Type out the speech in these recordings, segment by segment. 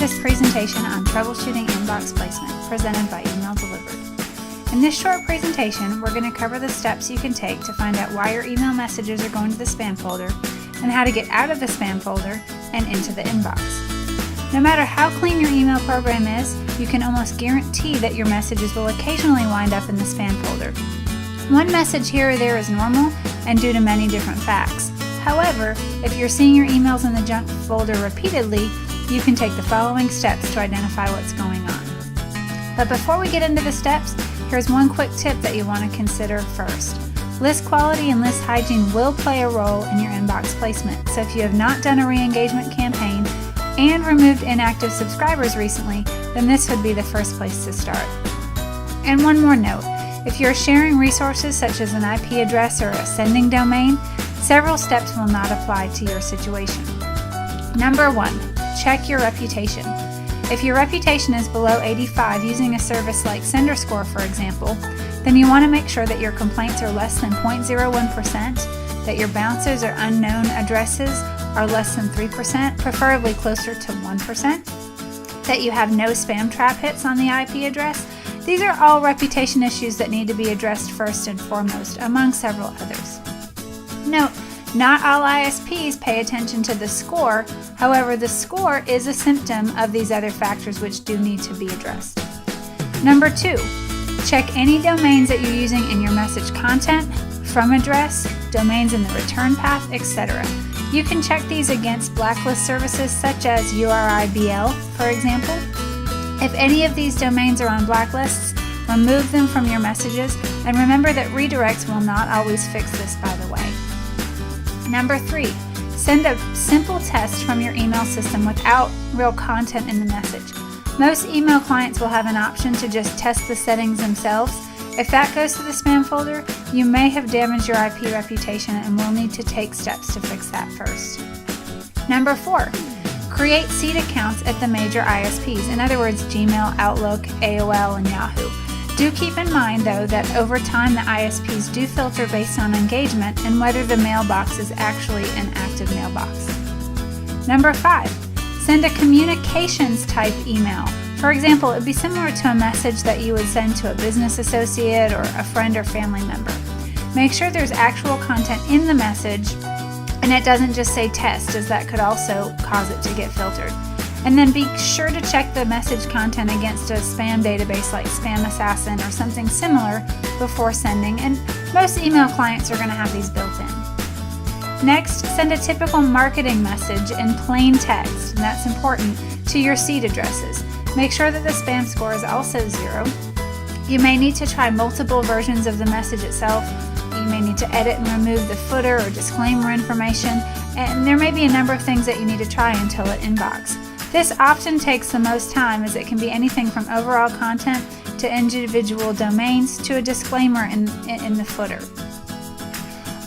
this presentation on troubleshooting inbox placement, presented by Email Delivered. In this short presentation, we're going to cover the steps you can take to find out why your email messages are going to the spam folder, and how to get out of the spam folder and into the inbox. No matter how clean your email program is, you can almost guarantee that your messages will occasionally wind up in the spam folder. One message here or there is normal and due to many different facts. However, if you're seeing your emails in the junk folder repeatedly, you can take the following steps to identify what's going on. But before we get into the steps, here's one quick tip that you want to consider first. List quality and list hygiene will play a role in your inbox placement, so if you have not done a re-engagement campaign and removed inactive subscribers recently, then this would be the first place to start. And one more note, if you're sharing resources such as an IP address or a sending domain, several steps will not apply to your situation. Number 1, check your reputation. If your reputation is below 85 using a service like SenderScore, for example, then you want to make sure that your complaints are less than 0.01%, that your bounces or unknown addresses are less than 3%, preferably closer to 1%, that you have no spam trap hits on the IP address. These are all reputation issues that need to be addressed first and foremost, among several others. Note, not all ISPs pay attention to the score. However, the score is a symptom of these other factors which do need to be addressed. Number 2, check any domains that you're using in your message content, from address, domains in the return path, etc. You can check these against blacklist services such as URIBL, for example. If any of these domains are on blacklists, remove them from your messages, and remember that redirects will not always fix this, by the way. Number 3, send a simple test from your email system without real content in the message. Most email clients will have an option to just test the settings themselves. If that goes to the spam folder, you may have damaged your IP reputation and will need to take steps to fix that first. Number 4, create seed accounts at the major ISPs, in other words, Gmail, Outlook, AOL, and Yahoo. Do keep in mind, though, that over time the ISPs do filter based on engagement and whether the mailbox is actually an active mailbox. Number 5, send a communications type email. For example, it would be similar to a message that you would send to a business associate or a friend or family member. Make sure there's actual content in the message and it doesn't just say test, as that could also cause it to get filtered. And then be sure to check the message content against a spam database like Spam Assassin or something similar before sending, and most email clients are going to have these built in. Next, send a typical marketing message in plain text, and that's important, to your seed addresses. Make sure that the spam score is also 0. You may need to try multiple versions of the message itself. You may need to edit and remove the footer or disclaimer information, and there may be a number of things that you need to try until it inbox. This often takes the most time, as it can be anything from overall content to individual domains to a disclaimer in the footer.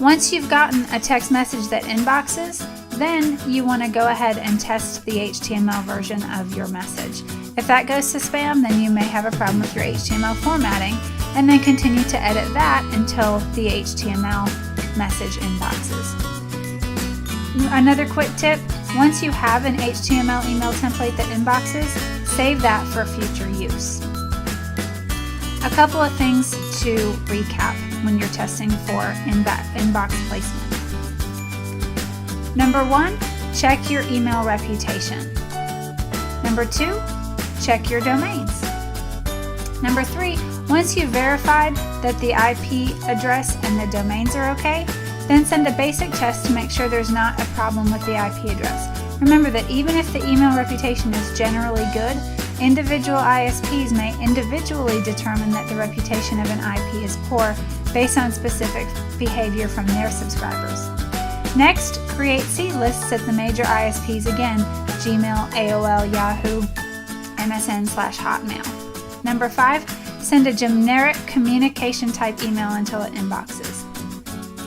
Once you've gotten a text message that inboxes, then you want to go ahead and test the HTML version of your message. If that goes to spam, then you may have a problem with your HTML formatting, and then continue to edit that until the HTML message inboxes. Another quick tip, once you have an HTML email template that inboxes, save that for future use. A couple of things to recap when you're testing for inbox placement. Number 1, check your email reputation. Number 2, check your domains. Number 3, once you've verified that the IP address and the domains are okay, then send a basic test to make sure there's not a problem with the IP address. Remember that even if the email reputation is generally good, individual ISPs may individually determine that the reputation of an IP is poor based on specific behavior from their subscribers. Next, create seed lists at the major ISPs, again, Gmail, AOL, Yahoo, MSN/Hotmail. Number 5, send a generic communication type email until it inboxes.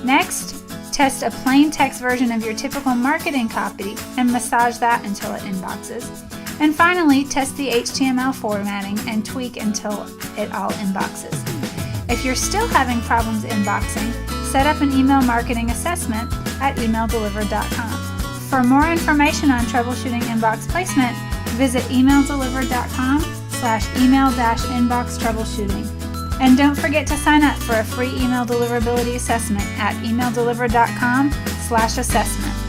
Next, test a plain text version of your typical marketing copy and massage that until it inboxes. And finally, test the HTML formatting and tweak until it all inboxes. If you're still having problems inboxing, set up an email marketing assessment at emaildelivered.com. For more information on troubleshooting inbox placement, Visit emaildelivered.com/email-inbox troubleshooting. And don't forget to sign up for a free email deliverability assessment at emaildelivered.com/assessment.